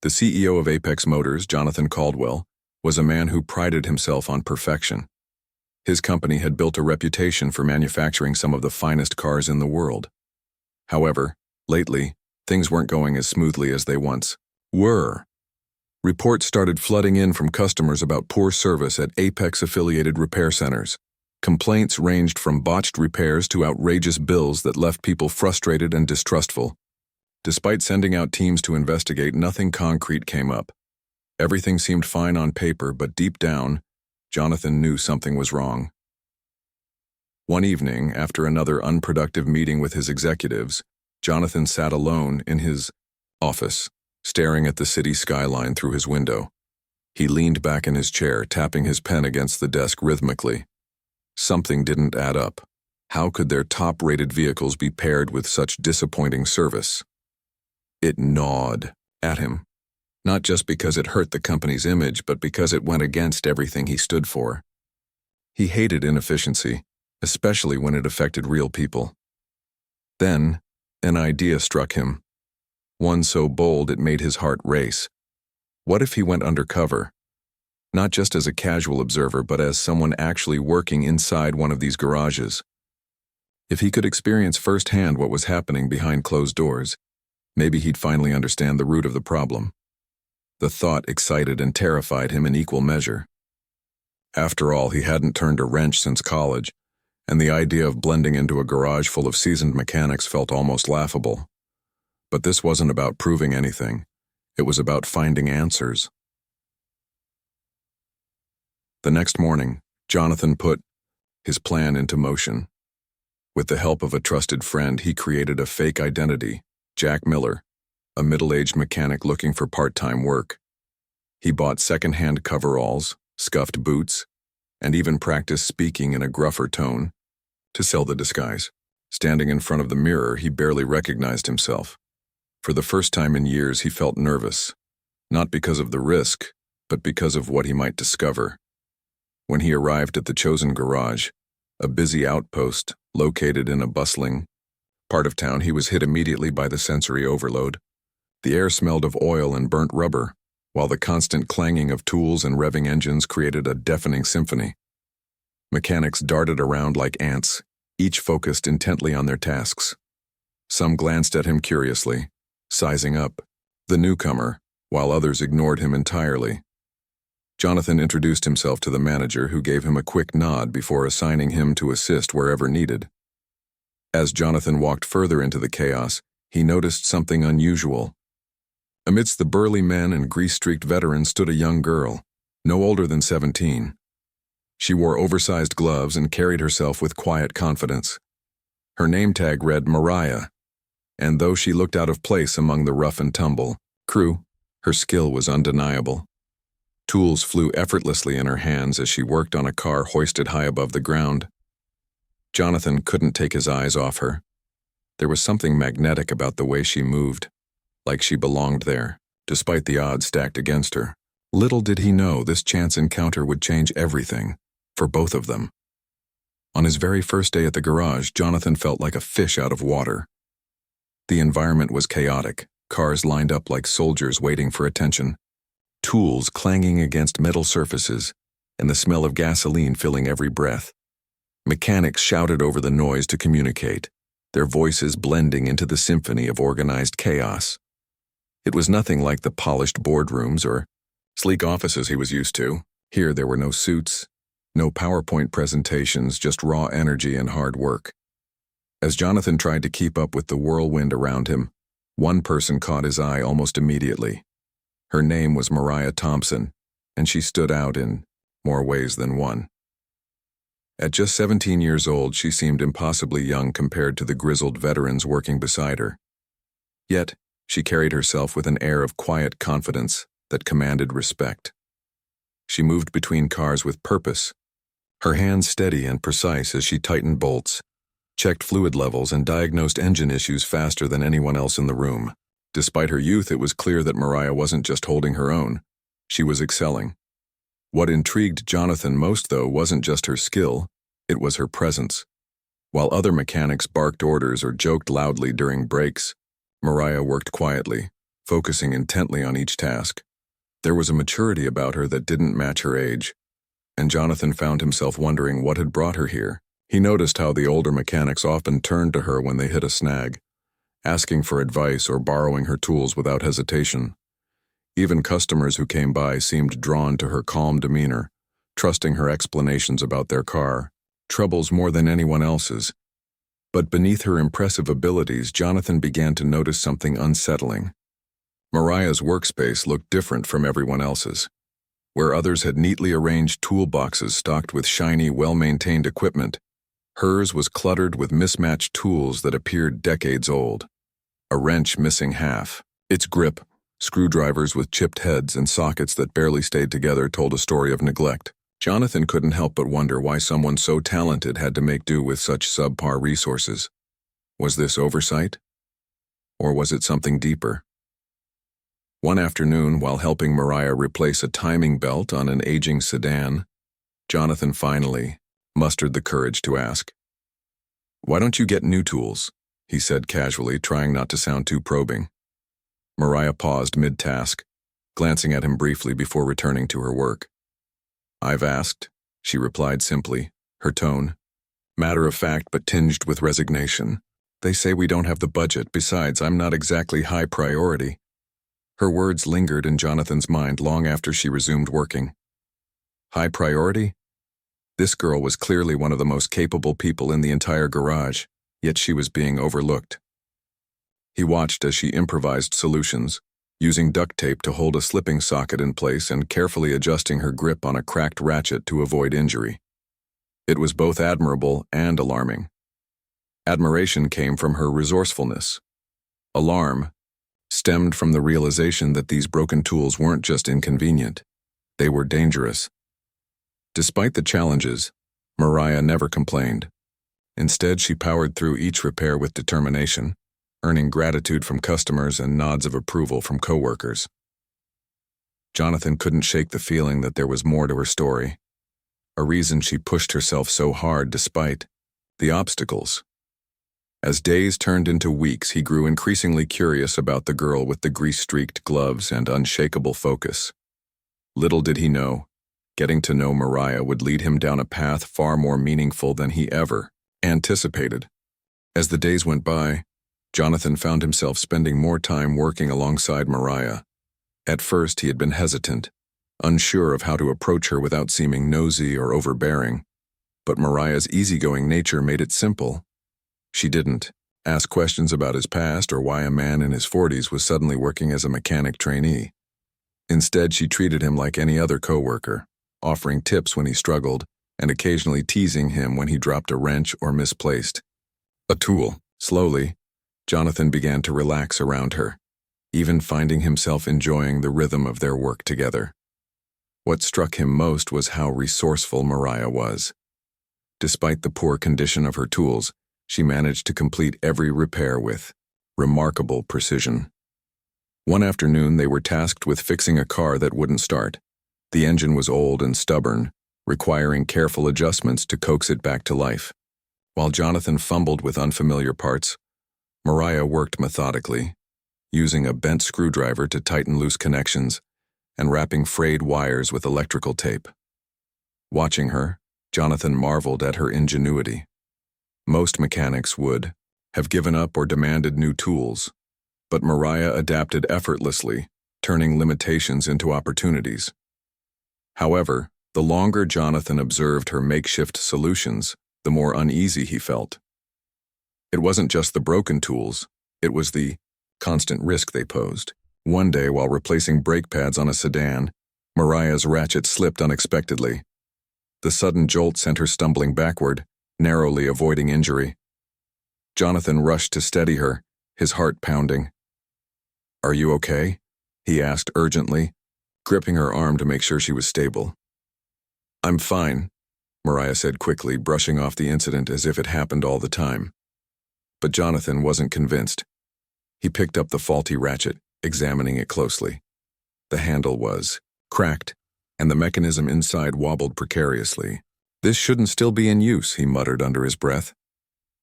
The CEO of Apex Motors, Jonathan Caldwell, was a man who prided himself on perfection. His company had built a reputation for manufacturing some of the finest cars in the world. However, lately, things weren't going as smoothly as they once were. Reports started flooding in from customers about poor service at Apex-affiliated repair centers. Complaints ranged from botched repairs to outrageous bills that left people frustrated and distrustful. Despite sending out teams to investigate, nothing concrete came up. Everything seemed fine on paper, but deep down, Jonathan knew something was wrong. One evening, after another unproductive meeting with his executives, Jonathan sat alone in his office, staring at the city skyline through his window. He leaned back in his chair, tapping his pen against the desk rhythmically. Something didn't add up. How could their top-rated vehicles be paired with such disappointing service? It gnawed at him, not just because it hurt the company's image, but because it went against everything he stood for. He hated inefficiency, especially when it affected real people. Then, an idea struck him, one so bold it made his heart race. What if he went undercover? Not just as a casual observer, but as someone actually working inside one of these garages. If he could experience firsthand what was happening behind closed doors, maybe he'd finally understand the root of the problem. The thought excited and terrified him in equal measure. After all, he hadn't turned a wrench since college, and the idea of blending into a garage full of seasoned mechanics felt almost laughable. But this wasn't about proving anything. It was about finding answers. The next morning, Jonathan put his plan into motion. With the help of a trusted friend, he created a fake identity, Jack Miller, a middle-aged mechanic looking for part-time work. He bought second-hand coveralls, scuffed boots, and even practiced speaking in a gruffer tone to sell the disguise. Standing in front of the mirror, he barely recognized himself. For the first time in years, he felt nervous, not because of the risk, but because of what he might discover. When he arrived at the chosen garage, a busy outpost located in a bustling part of town, he was hit immediately by the sensory overload. The air smelled of oil and burnt rubber, while the constant clanging of tools and revving engines created a deafening symphony. Mechanics darted around like ants, each focused intently on their tasks. Some glanced at him curiously, sizing up the newcomer, while others ignored him entirely. Jonathan introduced himself to the manager, who gave him a quick nod before assigning him to assist wherever needed. As Jonathan walked further into the chaos, he noticed something unusual. Amidst the burly men and grease-streaked veterans stood a young girl, no older than 17. She wore oversized gloves and carried herself with quiet confidence. Her name tag read Mariah, and though she looked out of place among the rough and tumble crew, her skill was undeniable. Tools flew effortlessly in her hands as she worked on a car hoisted high above the ground. Jonathan couldn't take his eyes off her. There was something magnetic about the way she moved, like she belonged there, despite the odds stacked against her. Little did he know this chance encounter would change everything, for both of them. On his very first day at the garage, Jonathan felt like a fish out of water. The environment was chaotic, cars lined up like soldiers waiting for attention, tools clanging against metal surfaces, and the smell of gasoline filling every breath. Mechanics shouted over the noise to communicate, their voices blending into the symphony of organized chaos. It was nothing like the polished boardrooms or sleek offices he was used to. Here there were no suits, no PowerPoint presentations, just raw energy and hard work. As Jonathan tried to keep up with the whirlwind around him, one person caught his eye almost immediately. Her name was Mariah Thompson, and she stood out in more ways than one. At just 17 years old, she seemed impossibly young compared to the grizzled veterans working beside her. Yet, she carried herself with an air of quiet confidence that commanded respect. She moved between cars with purpose, her hands steady and precise as she tightened bolts, checked fluid levels, and diagnosed engine issues faster than anyone else in the room. Despite her youth, it was clear that Mariah wasn't just holding her own. She was excelling. What intrigued Jonathan most, though, wasn't just her skill, it was her presence. While other mechanics barked orders or joked loudly during breaks, Mariah worked quietly, focusing intently on each task. There was a maturity about her that didn't match her age, and Jonathan found himself wondering what had brought her here. He noticed how the older mechanics often turned to her when they hit a snag, asking for advice or borrowing her tools without hesitation. Even customers who came by seemed drawn to her calm demeanor, trusting her explanations about their car, troubles more than anyone else's. But beneath her impressive abilities, Jonathan began to notice something unsettling. Mariah's workspace looked different from everyone else's. Where others had neatly arranged toolboxes stocked with shiny, well-maintained equipment, hers was cluttered with mismatched tools that appeared decades old. A wrench missing half, its grip, screwdrivers with chipped heads and sockets that barely stayed together told a story of neglect. Jonathan couldn't help but wonder why someone so talented had to make do with such subpar resources. Was this oversight? Or was it something deeper? One afternoon, while helping Mariah replace a timing belt on an aging sedan, Jonathan finally mustered the courage to ask. "Why don't you get new tools?" he said casually, trying not to sound too probing. Mariah paused mid-task, glancing at him briefly before returning to her work. "I've asked," she replied simply, her tone matter-of-fact but tinged with resignation. "They say we don't have the budget. Besides, I'm not exactly high priority." Her words lingered in Jonathan's mind long after she resumed working. High priority? This girl was clearly one of the most capable people in the entire garage, yet she was being overlooked. He watched as she improvised solutions, using duct tape to hold a slipping socket in place and carefully adjusting her grip on a cracked ratchet to avoid injury. It was both admirable and alarming. Admiration came from her resourcefulness. Alarm stemmed from the realization that these broken tools weren't just inconvenient, they were dangerous. Despite the challenges, Mariah never complained. Instead, she powered through each repair with determination, earning gratitude from customers and nods of approval from coworkers. Jonathan couldn't shake the feeling that there was more to her story, a reason she pushed herself so hard despite the obstacles. As days turned into weeks, he grew increasingly curious about the girl with the grease-streaked gloves and unshakable focus. Little did he know, getting to know Mariah would lead him down a path far more meaningful than he ever anticipated. As the days went by, Jonathan found himself spending more time working alongside Mariah. At first, he had been hesitant, unsure of how to approach her without seeming nosy or overbearing. But Mariah's easygoing nature made it simple. She didn't ask questions about his past or why a man in his 40s was suddenly working as a mechanic trainee. Instead, she treated him like any other coworker, offering tips when he struggled and occasionally teasing him when he dropped a wrench or misplaced a tool. Slowly, Jonathan began to relax around her, even finding himself enjoying the rhythm of their work together. What struck him most was how resourceful Mariah was. Despite the poor condition of her tools, she managed to complete every repair with remarkable precision. One afternoon, they were tasked with fixing a car that wouldn't start. The engine was old and stubborn, requiring careful adjustments to coax it back to life. While Jonathan fumbled with unfamiliar parts, Mariah worked methodically, using a bent screwdriver to tighten loose connections and wrapping frayed wires with electrical tape. Watching her, Jonathan marveled at her ingenuity. Most mechanics would have given up or demanded new tools, but Mariah adapted effortlessly, turning limitations into opportunities. However, the longer Jonathan observed her makeshift solutions, the more uneasy he felt. It wasn't just the broken tools, it was the constant risk they posed. One day, while replacing brake pads on a sedan, Mariah's ratchet slipped unexpectedly. The sudden jolt sent her stumbling backward, narrowly avoiding injury. Jonathan rushed to steady her, his heart pounding. "Are you okay?" he asked urgently, gripping her arm to make sure she was stable. "I'm fine," Mariah said quickly, brushing off the incident as if it happened all the time. But Jonathan wasn't convinced. He picked up the faulty ratchet, examining it closely. The handle was cracked, and the mechanism inside wobbled precariously. "This shouldn't still be in use," he muttered under his breath.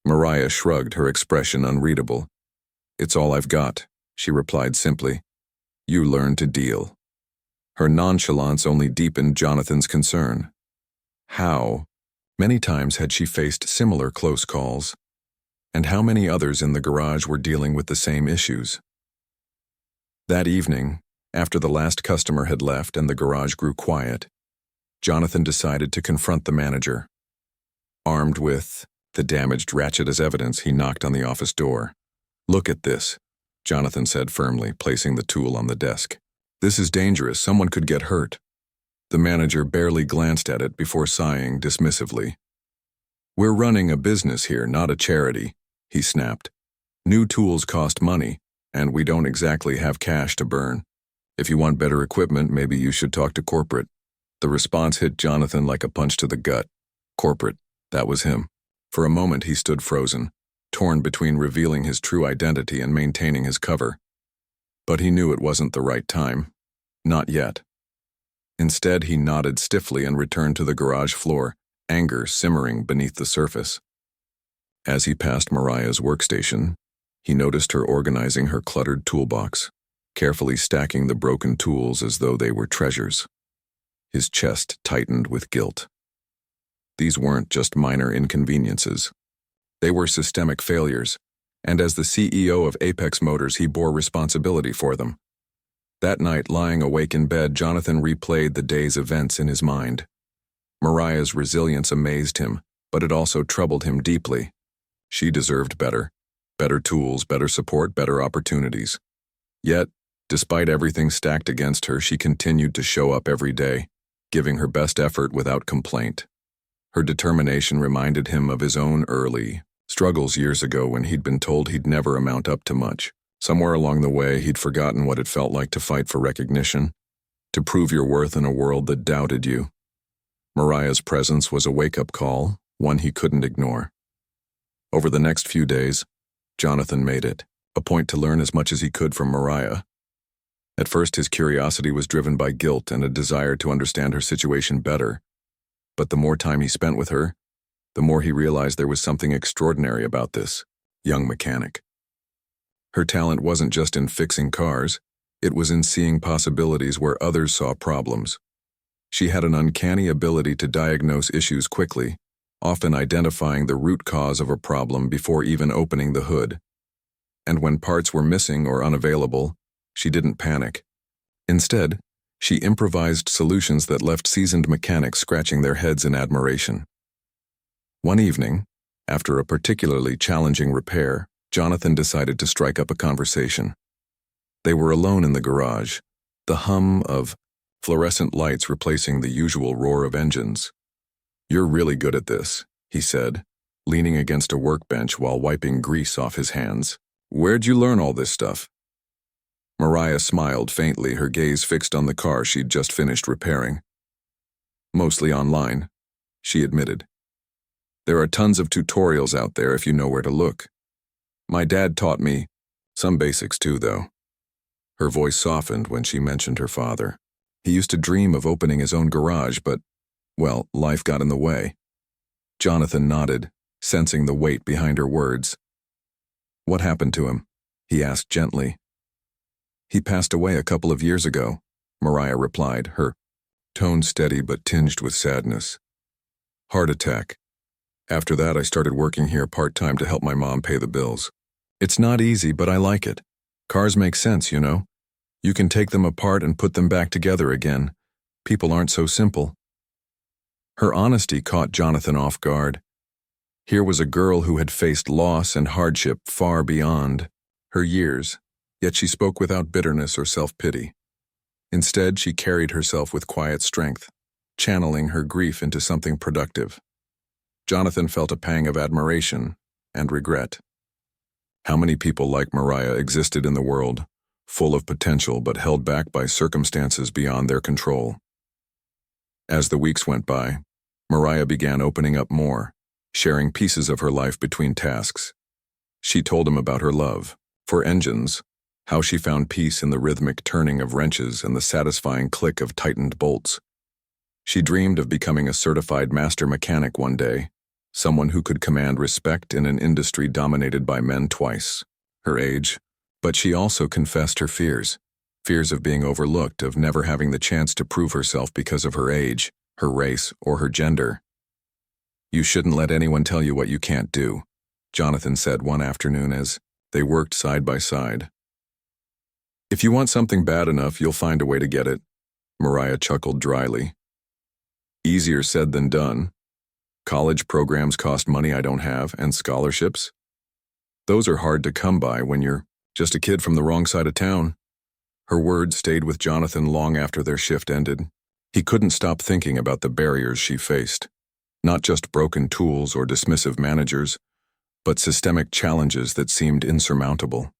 Mariah shrugged, her expression unreadable. "It's all I've got," she replied simply. You learn to deal. Her nonchalance only deepened Jonathan's concern. How many times had she faced similar close calls? And how many others in the garage were dealing with the same issues? That evening, after the last customer had left and the garage grew quiet, Jonathan decided to confront the manager. Armed with the damaged ratchet as evidence, he knocked on the office door. "Look at this," Jonathan said firmly, placing the tool on the desk. "This is dangerous. Someone could get hurt." The manager barely glanced at it before sighing dismissively. "We're running a business here, not a charity," he snapped. "New tools cost money, and we don't exactly have cash to burn. If you want better equipment, maybe you should talk to corporate." The response hit Jonathan like a punch to the gut. Corporate, that was him. For a moment he stood frozen, torn between revealing his true identity and maintaining his cover. But he knew it wasn't the right time. Not yet. Instead, he nodded stiffly and returned to the garage floor, anger simmering beneath the surface. As he passed Mariah's workstation, he noticed her organizing her cluttered toolbox, carefully stacking the broken tools as though they were treasures. His chest tightened with guilt. These weren't just minor inconveniences. They were systemic failures, and as the CEO of Apex Motors, he bore responsibility for them. That night, lying awake in bed, Jonathan replayed the day's events in his mind. Mariah's resilience amazed him, but it also troubled him deeply. She deserved better. Better tools, better support, better opportunities. Yet, despite everything stacked against her, she continued to show up every day, giving her best effort without complaint. Her determination reminded him of his own early struggles years ago when he'd been told he'd never amount up to much. Somewhere along the way, he'd forgotten what it felt like to fight for recognition, to prove your worth in a world that doubted you. Mariah's presence was a wake-up call, one he couldn't ignore. Over the next few days, Jonathan made it a point to learn as much as he could from Mariah. At first, his curiosity was driven by guilt and a desire to understand her situation better. But the more time he spent with her, the more he realized there was something extraordinary about this young mechanic. Her talent wasn't just in fixing cars, it was in seeing possibilities where others saw problems. She had an uncanny ability to diagnose issues quickly, often identifying the root cause of a problem before even opening the hood. And when parts were missing or unavailable, she didn't panic. Instead, she improvised solutions that left seasoned mechanics scratching their heads in admiration. One evening, after a particularly challenging repair, Jonathan decided to strike up a conversation. They were alone in the garage, the hum of fluorescent lights replacing the usual roar of engines. "You're really good at this," he said, leaning against a workbench while wiping grease off his hands. "Where'd you learn all this stuff?" Mariah smiled faintly, her gaze fixed on the car she'd just finished repairing. "Mostly online," she admitted. "There are tons of tutorials out there if you know where to look. My dad taught me some basics too, though." Her voice softened when she mentioned her father. He used to dream of opening his own garage, but, well, life got in the way. Jonathan nodded, sensing the weight behind her words. "What happened to him?" he asked gently. "He passed away a couple of years ago," Mariah replied, her tone steady but tinged with sadness. "Heart attack. After that, I started working here part-time to help my mom pay the bills. It's not easy, but I like it. Cars make sense, you know. You can take them apart and put them back together again. People aren't so simple." Her honesty caught Jonathan off guard. Here was a girl who had faced loss and hardship far beyond her years, yet she spoke without bitterness or self-pity. Instead, she carried herself with quiet strength, channeling her grief into something productive. Jonathan felt a pang of admiration and regret. How many people like Mariah existed in the world, full of potential but held back by circumstances beyond their control? As the weeks went by, Mariah began opening up more, sharing pieces of her life between tasks. She told him about her love for engines, how she found peace in the rhythmic turning of wrenches and the satisfying click of tightened bolts. She dreamed of becoming a certified master mechanic one day, someone who could command respect in an industry dominated by men twice her age, but she also confessed her fears. Fears of being overlooked, of never having the chance to prove herself because of her age, her race, or her gender. "You shouldn't let anyone tell you what you can't do," Jonathan said one afternoon as they worked side by side. "If you want something bad enough, you'll find a way to get it," Mariah chuckled dryly. "Easier said than done. College programs cost money I don't have, and scholarships? Those are hard to come by when you're just a kid from the wrong side of town." Her words stayed with Jonathan long after their shift ended. He couldn't stop thinking about the barriers she faced. Not just broken tools or dismissive managers, but systemic challenges that seemed insurmountable.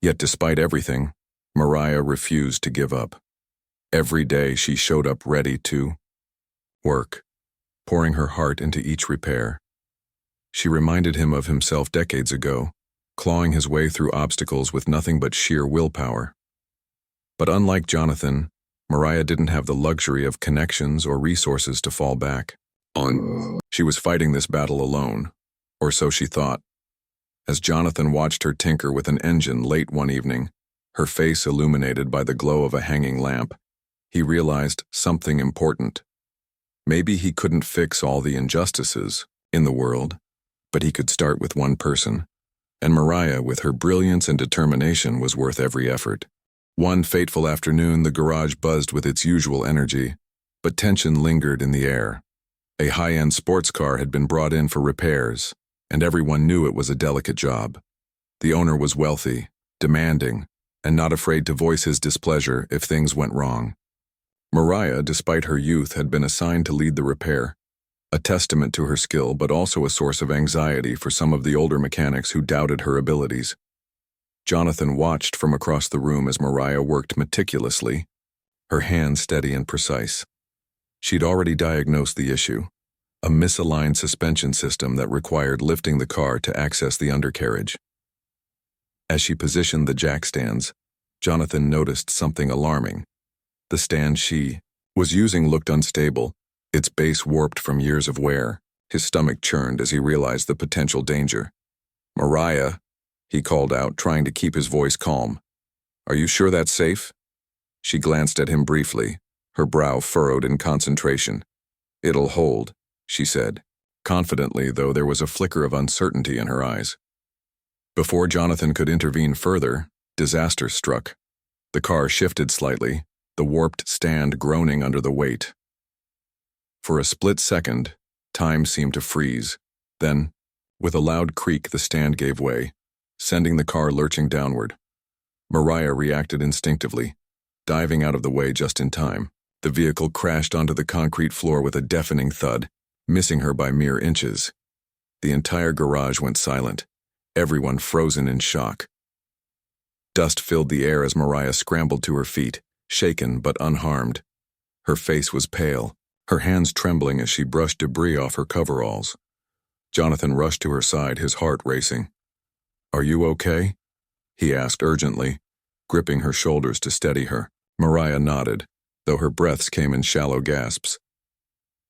Yet despite everything, Mariah refused to give up. Every day she showed up ready to work, pouring her heart into each repair. She reminded him of himself decades ago, clawing his way through obstacles with nothing but sheer willpower. But unlike Jonathan, Mariah didn't have the luxury of connections or resources to fall back on. She was fighting this battle alone, or so she thought. As Jonathan watched her tinker with an engine late one evening, her face illuminated by the glow of a hanging lamp, he realized something important. Maybe he couldn't fix all the injustices in the world, but he could start with one person, and Mariah, with her brilliance and determination, was worth every effort. One fateful afternoon, the garage buzzed with its usual energy, but tension lingered in the air. A high-end sports car had been brought in for repairs, and everyone knew it was a delicate job. The owner was wealthy, demanding, and not afraid to voice his displeasure if things went wrong. Mariah, despite her youth, had been assigned to lead the repair, a testament to her skill but also a source of anxiety for some of the older mechanics who doubted her abilities. Jonathan watched from across the room as Mariah worked meticulously, her hands steady and precise. She'd already diagnosed the issue, a misaligned suspension system that required lifting the car to access the undercarriage. As she positioned the jack stands, Jonathan noticed something alarming. The stand she was using looked unstable, its base warped from years of wear. His stomach churned as he realized the potential danger. "Mariah," he called out, trying to keep his voice calm. "Are you sure that's safe?" She glanced at him briefly, her brow furrowed in concentration. "It'll hold," she said, confidently, though there was a flicker of uncertainty in her eyes. Before Jonathan could intervene further, disaster struck. The car shifted slightly, the warped stand groaning under the weight. For a split second, time seemed to freeze. Then, with a loud creak, the stand gave way, sending the car lurching downward. Mariah reacted instinctively, diving out of the way just in time. The vehicle crashed onto the concrete floor with a deafening thud, missing her by mere inches. The entire garage went silent, everyone frozen in shock. Dust filled the air as Mariah scrambled to her feet, shaken but unharmed. Her face was pale, her hands trembling as she brushed debris off her coveralls. Jonathan rushed to her side, his heart racing. "Are you okay?" he asked urgently, gripping her shoulders to steady her. Mariah nodded, though her breaths came in shallow gasps.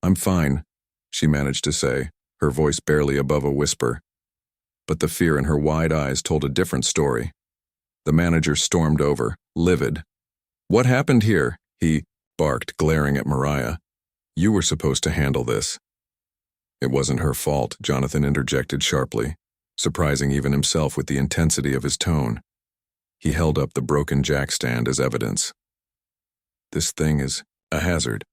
"I'm fine," she managed to say, her voice barely above a whisper. But the fear in her wide eyes told a different story. The manager stormed over, livid. "What happened here?" he barked, glaring at Mariah. "You were supposed to handle this." "It wasn't her fault," Jonathan interjected sharply, surprising even himself with the intensity of his tone. He held up the broken jack stand as evidence. "This thing is a hazard.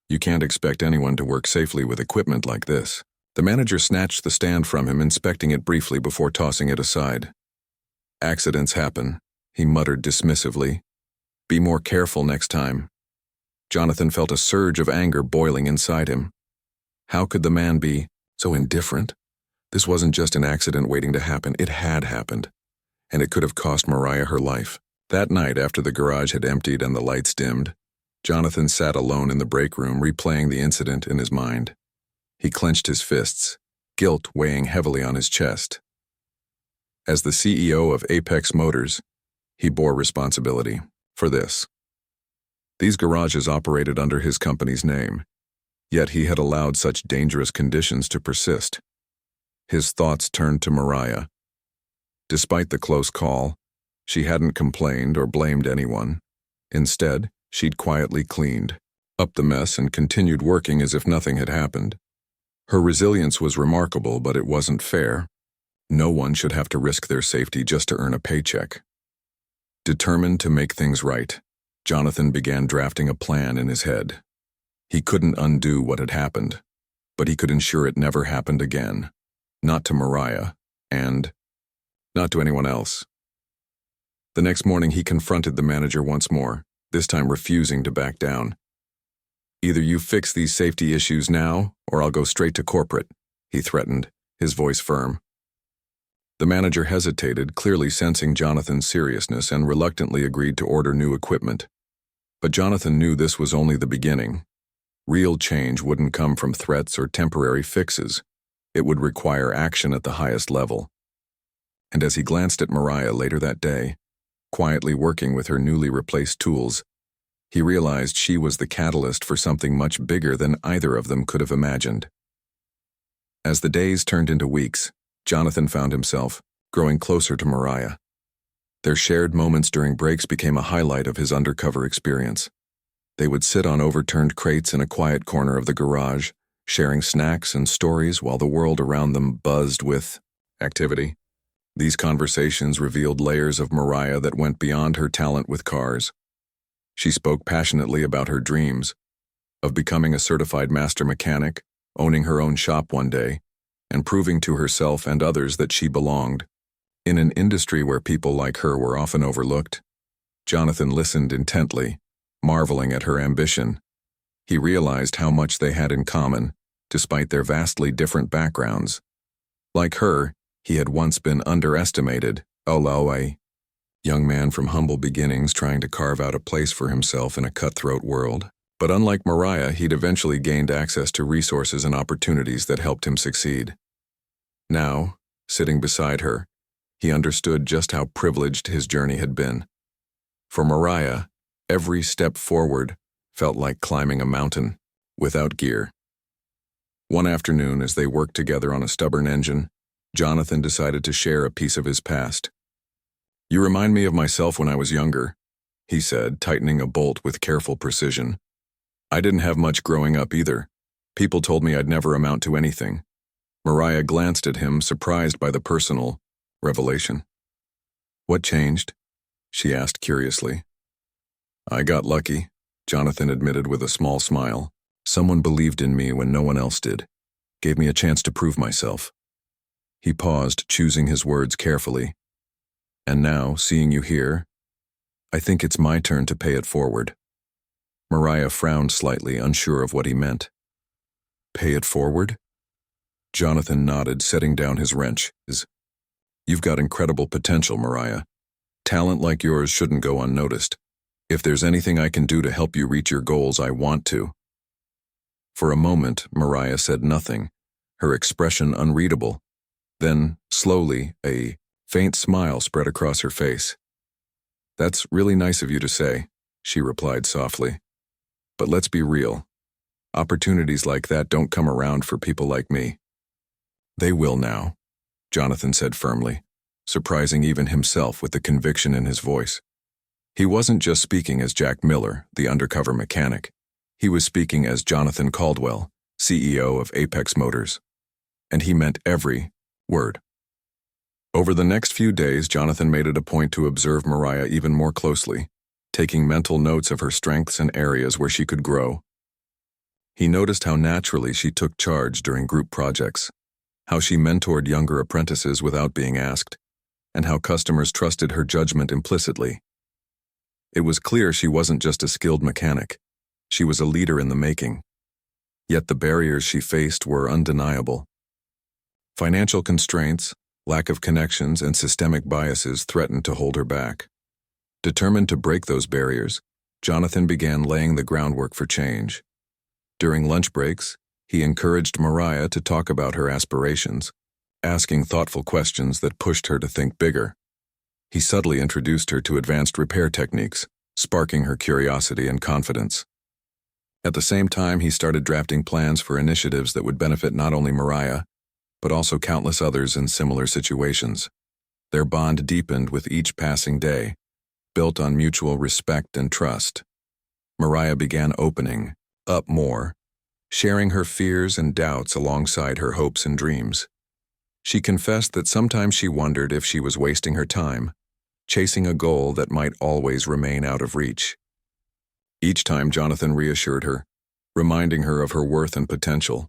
You can't expect anyone to work safely with equipment like this." The manager snatched the stand from him, inspecting it briefly before tossing it aside. "Accidents happen," he muttered dismissively. "Be more careful next time." Jonathan felt a surge of anger boiling inside him. How could the man be so indifferent? This wasn't just an accident waiting to happen, it had happened. And it could have cost Mariah her life. That night, after the garage had emptied and the lights dimmed, Jonathan sat alone in the break room, replaying the incident in his mind. He clenched his fists, guilt weighing heavily on his chest. As the CEO of Apex Motors, he bore responsibility for this. These garages operated under his company's name, yet he had allowed such dangerous conditions to persist. His thoughts turned to Mariah. Despite the close call, she hadn't complained or blamed anyone. Instead, she'd quietly cleaned up the mess and continued working as if nothing had happened. Her resilience was remarkable, but it wasn't fair. No one should have to risk their safety just to earn a paycheck. Determined to make things right, Jonathan began drafting a plan in his head. He couldn't undo what had happened, but he could ensure it never happened again. Not to Mariah, and not to anyone else. The next morning he confronted the manager once more, this time refusing to back down. "Either you fix these safety issues now, or I'll go straight to corporate," he threatened, his voice firm. The manager hesitated, clearly sensing Jonathan's seriousness, and reluctantly agreed to order new equipment. But Jonathan knew this was only the beginning. Real change wouldn't come from threats or temporary fixes. It would require action at the highest level. And as he glanced at Mariah later that day, quietly working with her newly replaced tools, he realized she was the catalyst for something much bigger than either of them could have imagined. As the days turned into weeks, Jonathan found himself growing closer to Mariah. Their shared moments during breaks became a highlight of his undercover experience. They would sit on overturned crates in a quiet corner of the garage, sharing snacks and stories while the world around them buzzed with activity. These conversations revealed layers of Mariah that went beyond her talent with cars. She spoke passionately about her dreams, of becoming a certified master mechanic, owning her own shop one day, and proving to herself and others that she belonged. In an industry where people like her were often overlooked, Jonathan listened intently, marveling at her ambition. He realized how much they had in common, despite their vastly different backgrounds. Like her, he had once been underestimated, a young man from humble beginnings trying to carve out a place for himself in a cutthroat world. But unlike Mariah, he'd eventually gained access to resources and opportunities that helped him succeed. Now, sitting beside her, he understood just how privileged his journey had been. For Mariah, every step forward felt like climbing a mountain without gear. One afternoon, as they worked together on a stubborn engine, Jonathan decided to share a piece of his past. "You remind me of myself when I was younger," he said, tightening a bolt with careful precision. "I didn't have much growing up either. People told me I'd never amount to anything." Mariah glanced at him, surprised by the personal revelation. "What changed?" she asked curiously. "I got lucky," Jonathan admitted with a small smile. "Someone believed in me when no one else did. Gave me a chance to prove myself." He paused, choosing his words carefully. "And now, seeing you here, I think it's my turn to pay it forward." Mariah frowned slightly, unsure of what he meant. "Pay it forward?" Jonathan nodded, setting down his wrench. "You've got incredible potential, Mariah. Talent like yours shouldn't go unnoticed. If there's anything I can do to help you reach your goals, I want to." For a moment, Mariah said nothing, her expression unreadable. Then, slowly, a faint smile spread across her face. "That's really nice of you to say," she replied softly. "But let's be real. Opportunities like that don't come around for people like me." "They will now," Jonathan said firmly, surprising even himself with the conviction in his voice. He wasn't just speaking as Jack Miller, the undercover mechanic. He was speaking as Jonathan Caldwell, CEO of Apex Motors. And he meant every word. Over the next few days, Jonathan made it a point to observe Mariah even more closely, taking mental notes of her strengths and areas where she could grow. He noticed how naturally she took charge during group projects, how she mentored younger apprentices without being asked, and how customers trusted her judgment implicitly. It was clear she wasn't just a skilled mechanic. She was a leader in the making. Yet the barriers she faced were undeniable. Financial constraints, lack of connections, and systemic biases threatened to hold her back. Determined to break those barriers, Jonathan began laying the groundwork for change. During lunch breaks, he encouraged Mariah to talk about her aspirations, asking thoughtful questions that pushed her to think bigger. He subtly introduced her to advanced repair techniques, sparking her curiosity and confidence. At the same time, he started drafting plans for initiatives that would benefit not only Mariah, but also countless others in similar situations. Their bond deepened with each passing day, built on mutual respect and trust. Mariah began opening up more, sharing her fears and doubts alongside her hopes and dreams. She confessed that sometimes she wondered if she was wasting her time, chasing a goal that might always remain out of reach. Each time Jonathan reassured her, reminding her of her worth and potential.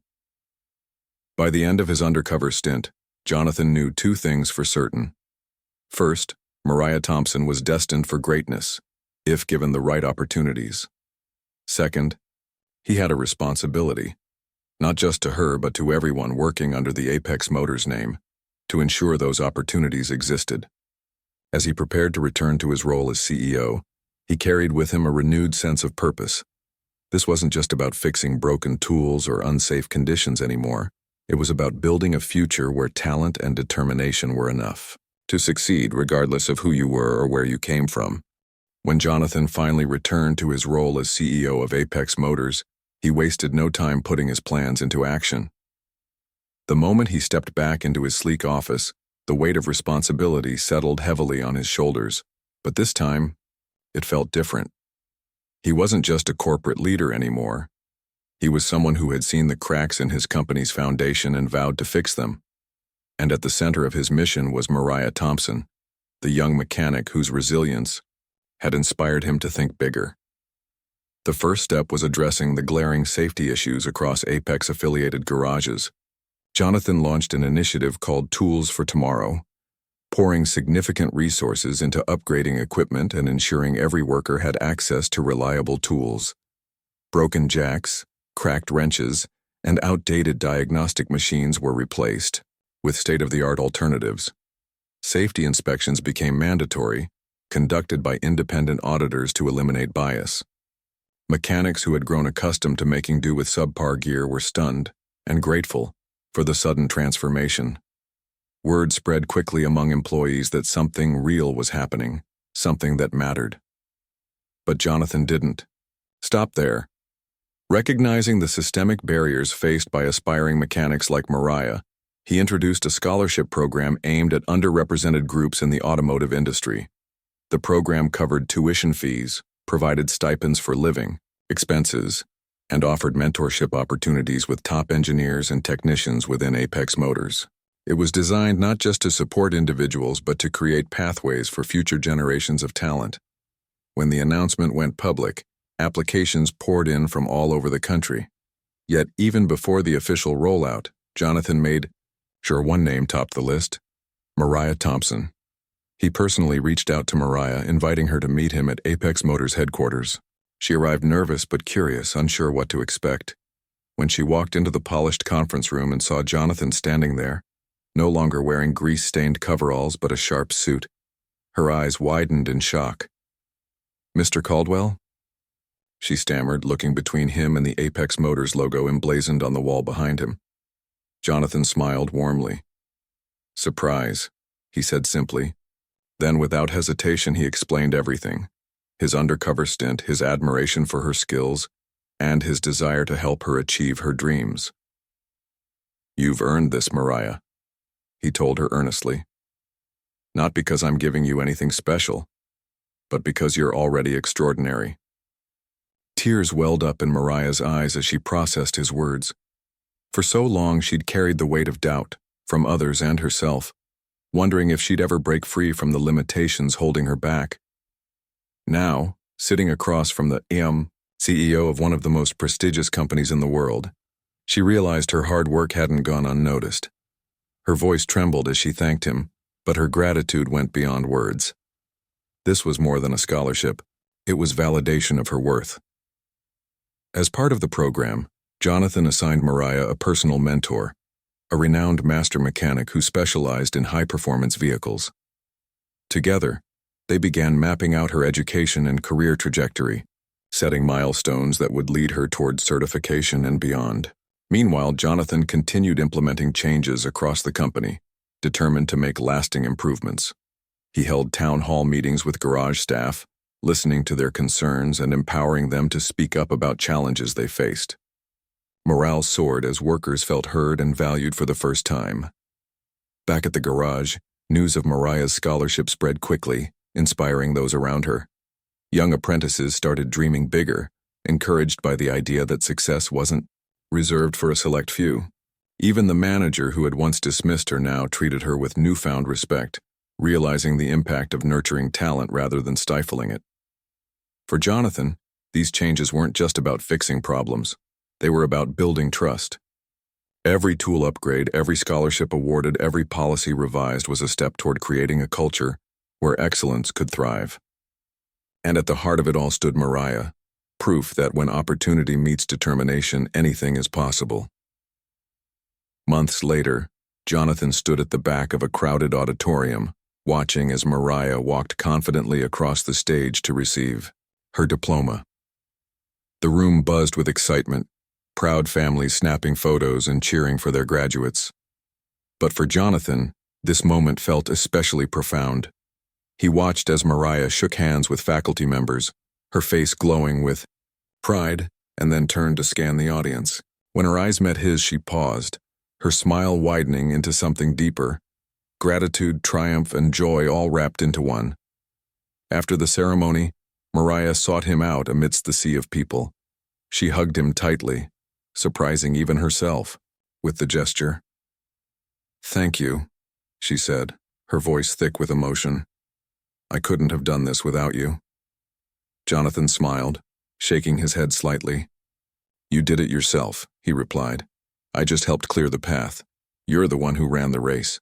By the end of his undercover stint, Jonathan knew two things for certain. First, Mariah Thompson was destined for greatness, if given the right opportunities. Second, he had a responsibility, not just to her but to everyone working under the Apex Motors name, to ensure those opportunities existed. As he prepared to return to his role as CEO, he carried with him a renewed sense of purpose. This wasn't just about fixing broken tools or unsafe conditions anymore. It was about building a future where talent and determination were enough to succeed regardless of who you were or where you came from. When Jonathan finally returned to his role as CEO of Apex Motors, he wasted no time putting his plans into action. The moment he stepped back into his sleek office, the weight of responsibility settled heavily on his shoulders, but this time, it felt different. He wasn't just a corporate leader anymore. He was someone who had seen the cracks in his company's foundation and vowed to fix them. And at the center of his mission was Mariah Thompson, the young mechanic whose resilience had inspired him to think bigger. The first step was addressing the glaring safety issues across Apex-affiliated garages. Jonathan launched an initiative called Tools for Tomorrow, pouring significant resources into upgrading equipment and ensuring every worker had access to reliable tools. Broken jacks, cracked wrenches, and outdated diagnostic machines were replaced with state-of-the-art alternatives. Safety inspections became mandatory, conducted by independent auditors to eliminate bias. Mechanics who had grown accustomed to making do with subpar gear were stunned and grateful for the sudden transformation. Word spread quickly among employees that something real was happening, something that mattered. But Jonathan didn't stop there. Recognizing the systemic barriers faced by aspiring mechanics like Mariah, he introduced a scholarship program aimed at underrepresented groups in the automotive industry. The program covered tuition fees, provided stipends for living expenses, and offered mentorship opportunities with top engineers and technicians within Apex Motors. It was designed not just to support individuals but to create pathways for future generations of talent. When the announcement went public, applications poured in from all over the country. Yet even before the official rollout, Jonathan made sure one name topped the list: Mariah Thompson. He personally reached out to Mariah, inviting her to meet him at Apex Motors headquarters. She arrived nervous but curious, unsure what to expect. When she walked into the polished conference room and saw Jonathan standing there, no longer wearing grease-stained coveralls but a sharp suit, her eyes widened in shock. "Mr. Caldwell?" she stammered, looking between him and the Apex Motors logo emblazoned on the wall behind him. Jonathan smiled warmly. "Surprise," he said simply. Then, without hesitation, he explained everything: his undercover stint, his admiration for her skills, and his desire to help her achieve her dreams. "You've earned this, Mariah," he told her earnestly. "Not because I'm giving you anything special, but because you're already extraordinary." Tears welled up in Mariah's eyes as she processed his words. For so long she'd carried the weight of doubt, from others and herself, wondering if she'd ever break free from the limitations holding her back. Now, sitting across from the CEO of one of the most prestigious companies in the world, she realized her hard work hadn't gone unnoticed. Her voice trembled as she thanked him, but her gratitude went beyond words. This was more than a scholarship. It was validation of her worth. As part of the program, Jonathan assigned Mariah a personal mentor, a renowned master mechanic who specialized in high-performance vehicles. Together, they began mapping out her education and career trajectory, setting milestones that would lead her toward certification and beyond. Meanwhile, Jonathan continued implementing changes across the company, determined to make lasting improvements. He held town hall meetings with garage staff, listening to their concerns and empowering them to speak up about challenges they faced. Morale soared as workers felt heard and valued for the first time. Back at the garage, news of Mariah's scholarship spread quickly, inspiring those around her. Young apprentices started dreaming bigger, encouraged by the idea that success wasn't reserved for a select few. Even the manager who had once dismissed her now treated her with newfound respect, realizing the impact of nurturing talent rather than stifling it. For Jonathan, these changes weren't just about fixing problems. They were about building trust. Every tool upgrade, every scholarship awarded, every policy revised was a step toward creating a culture where excellence could thrive. And at the heart of it all stood Mariah, proof that when opportunity meets determination, anything is possible. Months later, Jonathan stood at the back of a crowded auditorium, watching as Mariah walked confidently across the stage to receive her diploma. The room buzzed with excitement, proud families snapping photos and cheering for their graduates. But for Jonathan, this moment felt especially profound. He watched as Mariah shook hands with faculty members, her face glowing with pride, and then turned to scan the audience. When her eyes met his, she paused, her smile widening into something deeper, gratitude, triumph, and joy all wrapped into one. After the ceremony, Mariah sought him out amidst the sea of people. She hugged him tightly, surprising even herself, with the gesture. "Thank you," she said, her voice thick with emotion. "I couldn't have done this without you." Jonathan smiled, shaking his head slightly. "You did it yourself," he replied. "I just helped clear the path. You're the one who ran the race."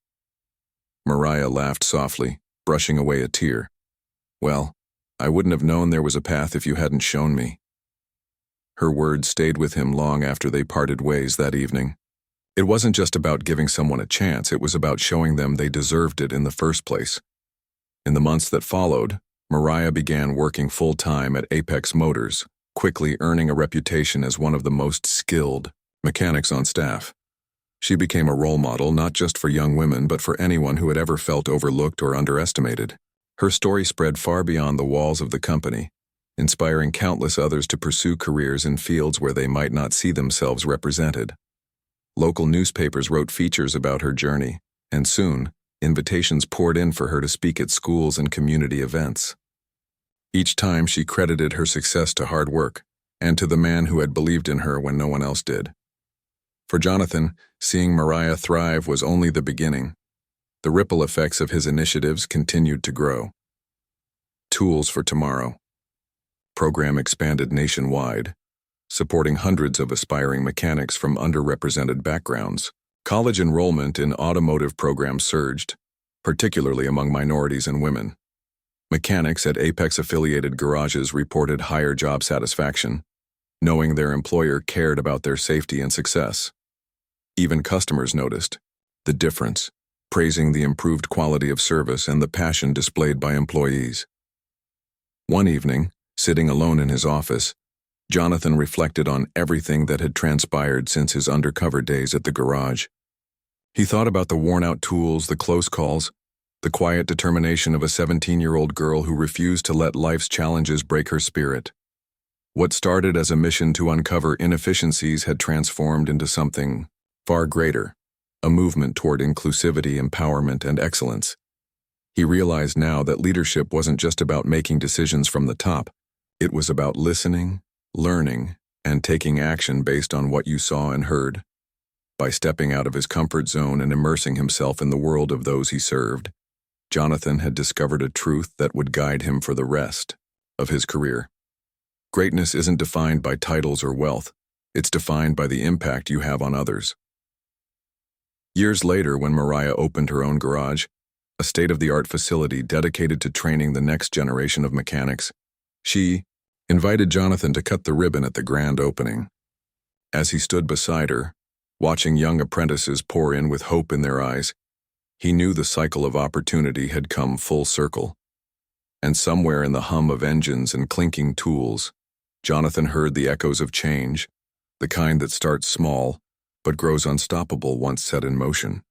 Mariah laughed softly, brushing away a tear. "Well, I wouldn't have known there was a path if you hadn't shown me." Her words stayed with him long after they parted ways that evening. It wasn't just about giving someone a chance, it was about showing them they deserved it in the first place. In the months that followed, Mariah began working full-time at Apex Motors, quickly earning a reputation as one of the most skilled mechanics on staff. She became a role model not just for young women but for anyone who had ever felt overlooked or underestimated. Her story spread far beyond the walls of the company, inspiring countless others to pursue careers in fields where they might not see themselves represented. Local newspapers wrote features about her journey, and soon, invitations poured in for her to speak at schools and community events. Each time she credited her success to hard work, and to the man who had believed in her when no one else did. For Jonathan, seeing Mariah thrive was only the beginning. The ripple effects of his initiatives continued to grow. Tools for Tomorrow. Program expanded nationwide, supporting hundreds of aspiring mechanics from underrepresented backgrounds. College enrollment in automotive programs surged, particularly among minorities and women. Mechanics at Apex-affiliated garages reported higher job satisfaction, knowing their employer cared about their safety and success. Even customers noticed the difference, praising the improved quality of service and the passion displayed by employees. One evening, sitting alone in his office, Jonathan reflected on everything that had transpired since his undercover days at the garage. He thought about the worn-out tools, the close calls, the quiet determination of a 17-year-old girl who refused to let life's challenges break her spirit. What started as a mission to uncover inefficiencies had transformed into something far greater, a movement toward inclusivity, empowerment, and excellence. He realized now that leadership wasn't just about making decisions from the top. It was about listening, learning, and taking action based on what you saw and heard. By stepping out of his comfort zone and immersing himself in the world of those he served, Jonathan had discovered a truth that would guide him for the rest of his career. Greatness isn't defined by titles or wealth. It's defined by the impact you have on others. Years later, when Mariah opened her own garage, a state-of-the-art facility dedicated to training the next generation of mechanics, she invited Jonathan to cut the ribbon at the grand opening. As he stood beside her, watching young apprentices pour in with hope in their eyes, he knew the cycle of opportunity had come full circle. And somewhere in the hum of engines and clinking tools, Jonathan heard the echoes of change, the kind that starts small but grows unstoppable once set in motion.